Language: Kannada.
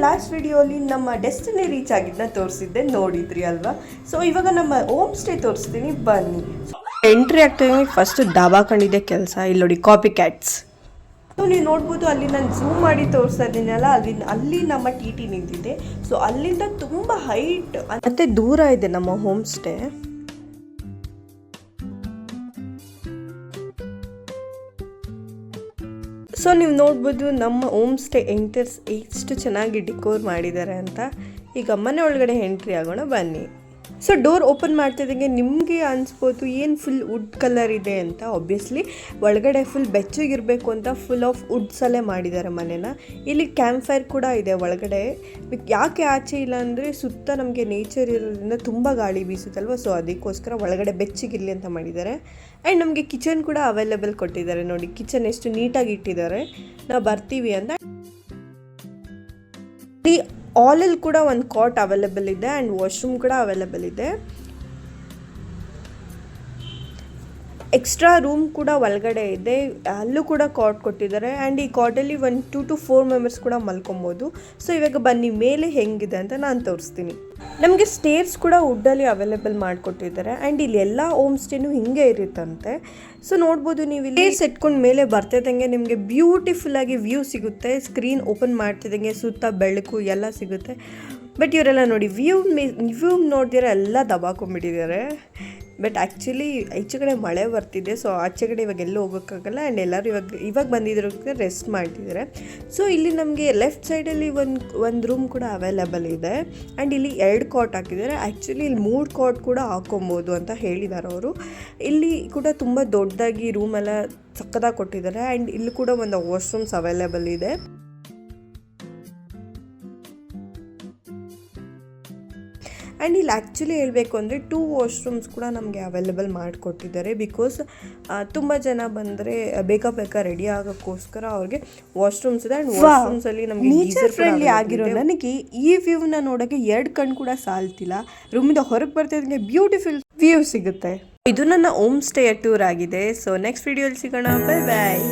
ಲಾಸ್ಟ್ ವಿಡಿಯೋಲಿ ನಮ್ಮ ಡೆಸ್ಟಿನಿ ರೀಚ್ ಆಗಿದ್ದನ್ನ ತೋರಿಸಿದ್ದೆ, ನೋಡಿದ್ರಿ ಅಲ್ವಾ. ಸೊ ಇವಾಗ ನಮ್ಮ ಹೋಮ್ ಸ್ಟೇ ತೋರಿಸ್ತೀನಿ, ಬನ್ನಿ. ಎಂಟ್ರಿ ಆಗ್ತೀವಿ. ಫಸ್ಟ್ ದಾಬಾ ಕಂಡಿದ್ದೆ ಕೆಲಸ. ಇಲ್ಲಿ ನೋಡಿ ಕಾಪಿ ಕ್ಯಾಟ್ಸ್. ಸೊ ನೀವು ನೋಡ್ಬೋದು, ಅಲ್ಲಿ ನಾನು ಝೂಮ್ ಮಾಡಿ ತೋರಿಸ್ತಾ ಇದ್ದೀನಲ್ಲ, ಅಲ್ಲಿ ನಮ್ಮ ಟಿ ಟಿ ನಿಂತಿದೆ. ಸೊ ಅಲ್ಲಿಂದ ತುಂಬ ಹೈಟ್ ಮತ್ತು ದೂರ ಇದೆ ನಮ್ಮ ಹೋಮ್ ಸ್ಟೇ. ಸೊ ನೀವು ನೋಡ್ಬೋದು ನಮ್ಮ ಹೋಮ್ ಸ್ಟೇ ಎಂಟರ್ಸ್ ಎಷ್ಟು ಚೆನ್ನಾಗಿ ಡಿಕೋರ್ ಮಾಡಿದ್ದಾರೆ ಅಂತ. ಈಗ ಮನೆ ಒಳಗಡೆ ಎಂಟ್ರಿ ಆಗೋಣ, ಬನ್ನಿ. ಸೊ ಡೋರ್ ಓಪನ್ ಮಾಡ್ತಿದ್ದಂಗೆ ನಿಮಗೆ ಅನಿಸ್ಬೋದು ಏನು ಫುಲ್ ವುಡ್ ಕಲರ್ ಇದೆ ಅಂತ. ಆಬ್ವಿಯಸ್ಲಿ ಒಳಗಡೆ ಫುಲ್ ಬೆಚ್ಚಗಿರಬೇಕು ಅಂತ ಫುಲ್ ಆಫ್ ವುಡ್ಸಲ್ಲೇ ಮಾಡಿದ್ದಾರೆ ಮನೇನ. ಇಲ್ಲಿ ಕ್ಯಾಂಪ್ ಫೈರ್ ಕೂಡ ಇದೆ ಒಳಗಡೆ. ಯಾಕೆ ಆಚೆ ಇಲ್ಲ ಅಂದರೆ ಸುತ್ತ ನಮಗೆ ನೇಚರ್ ಇರೋದ್ರಿಂದ ತುಂಬ ಗಾಳಿ ಬೀಸುತ್ತಲ್ವ, ಸೊ ಅದಕ್ಕೋಸ್ಕರ ಒಳಗಡೆ ಬೆಚ್ಚಗಿರಲಿ ಅಂತ ಮಾಡಿದ್ದಾರೆ. ಆ್ಯಂಡ್ ನಮಗೆ ಕಿಚನ್ ಕೂಡ ಅವೈಲೇಬಲ್ ಕೊಟ್ಟಿದ್ದಾರೆ. ನೋಡಿ ಕಿಚನ್ ಎಷ್ಟು ನೀಟಾಗಿ ಇಟ್ಟಿದ್ದಾರೆ, ನಾವು ಬರ್ತೀವಿ ಅಂತ. ಈ ಹಾಲಲ್ಲಿ ಕೂಡ ಒಂದು ಕಾಟ್ ಅವೈಲೇಬಲ್ ಇದೆ ಆ್ಯಂಡ್ ವಾಶ್ರೂಮ್ ಕೂಡ ಅವೈಲೇಬಲ್ ಇದೆ. ಎಕ್ಸ್ಟ್ರಾ ರೂಮ್ ಕೂಡ ಒಳಗಡೆ ಇದೆ, ಅಲ್ಲೂ ಕೂಡ ಕಾಟ್ ಕೊಟ್ಟಿದ್ದಾರೆ. ಆ್ಯಂಡ್ ಈ ಕಾಟಲ್ಲಿ 2 to 4 ಮೆಂಬರ್ಸ್ ಕೂಡ ಮಲ್ಕೊಬೋದು. ಸೊ ಇವಾಗ ಬನ್ನಿ ಮೇಲೆ ಹೆಂಗಿದೆ ಅಂತ ನಾನು ತೋರಿಸ್ತೀನಿ. ನಮಗೆ ಸ್ಟೇರ್ಸ್ ಕೂಡ ವುಡ್ಡಲ್ಲಿ ಅವೈಲೇಬಲ್ ಮಾಡಿಕೊಟ್ಟಿದ್ದಾರೆ. ಆ್ಯಂಡ್ ಇಲ್ಲಿ ಎಲ್ಲ ಹೋಮ್ ಸ್ಟೇನೂ ಹಿಂಗೆ ಇರುತ್ತಂತೆ. ಸೊ ನೋಡ್ಬೋದು, ನೀವು ಇಲ್ಲಿ ಸ್ಟೇರ್ಸ್ ಎತ್ಕೊಂಡು ಮೇಲೆ ಬರ್ತಿದ್ದಂಗೆ ನಿಮಗೆ ಬ್ಯೂಟಿಫುಲ್ಲಾಗಿ ವ್ಯೂ ಸಿಗುತ್ತೆ. ಸ್ಕ್ರೀನ್ ಓಪನ್ ಮಾಡ್ತಿದ್ದಂಗೆ ಸುತ್ತ ಬೆಳಕು ಎಲ್ಲ ಸಿಗುತ್ತೆ. ಬಟ್ ಇವರೆಲ್ಲ ನೋಡಿ ವ್ಯೂ ನೋಡ್ದಿರ ಎಲ್ಲ ದಬಾಕೊಂಡ್ಬಿಟ್ಟಿದ್ದಾರೆ. ಬಟ್ ಆ್ಯಕ್ಚುಲಿ ಈಚೆ ಕಡೆ ಮಳೆ ಬರ್ತಿದೆ, ಸೊ ಆಚೆ ಕಡೆ ಇವಾಗ ಎಲ್ಲೂ ಹೋಗೋಕ್ಕಾಗಲ್ಲ. ಆ್ಯಂಡ್ ಎಲ್ಲರೂ ಇವಾಗ ಬಂದಿದ್ದಕ್ಕೆ ರೆಸ್ಟ್ ಮಾಡ್ತಿದ್ದಾರೆ. ಸೊ ಇಲ್ಲಿ ನಮಗೆ ಲೆಫ್ಟ್ ಸೈಡಲ್ಲಿ ಒಂದು ರೂಮ್ ಕೂಡ ಅವೈಲೇಬಲ್ ಇದೆ. ಆ್ಯಂಡ್ ಇಲ್ಲಿ 2 ಕಾಟ್ ಹಾಕಿದ್ದಾರೆ. ಆ್ಯಕ್ಚುಲಿ ಇಲ್ಲಿ 3 ಕಾಟ್ ಕೂಡ ಹಾಕೊಬೋದು ಅಂತ ಹೇಳಿದ್ದಾರೆ ಅವರು. ಇಲ್ಲಿ ಕೂಡ ತುಂಬ ದೊಡ್ಡದಾಗಿ ರೂಮೆಲ್ಲ ಸಕ್ಕದಾಗಿ ಕೊಟ್ಟಿದ್ದಾರೆ. ಆ್ಯಂಡ್ ಇಲ್ಲಿ ಕೂಡ ಒಂದು ವಾಶ್ರೂಮ್ಸ್ ಅವೈಲೇಬಲ್ ಇದೆ. ಆ್ಯಂಡ್ ಇಲ್ಲಿ ಆ್ಯಕ್ಚುಲಿ ಹೇಳಬೇಕು ಅಂದರೆ 2 ವಾಶ್ರೂಮ್ಸ್ ಕೂಡ ನಮಗೆ ಅವೈಲೇಬಲ್ ಮಾಡಿಕೊಟ್ಟಿದ್ದಾರೆ. ಬಿಕಾಸ್ ತುಂಬ ಜನ ಬಂದರೆ ಬೇಗ ರೆಡಿ ಆಗೋಕ್ಕೋಸ್ಕರ ಅವ್ರಿಗೆ ವಾಶ್ರೂಮ್ಸ್ ಇದೆ. ಆ್ಯಂಡ್ ವಾಶ್ರೂಮ್ಸಲ್ಲಿ ನಮಗೆ ನೇಚರ್ ಫ್ರೆಂಡ್ಲಿ ಆಗಿರೋ ನನಗೆ ಈ ವ್ಯೂನ ನೋಡೋಕ್ಕೆ 2 ಕಣ್ಣು ಕೂಡ ಸಾಲ್ತಿಲ್ಲ. ರೂಮಿಂದ ಹೊರಗೆ ಬರ್ತಿದ್ದಂಗೆ ಬ್ಯೂಟಿಫುಲ್ ವ್ಯೂ ಸಿಗುತ್ತೆ. ಇದು ನನ್ನ ಹೋಮ್ ಸ್ಟೇ ಟೂರ್ ಆಗಿದೆ. ಸೊ ನೆಕ್ಸ್ಟ್ ವಿಡಿಯೋಲಿ ಸಿಗೋಣ. ಬೈ ಬಾಯ್.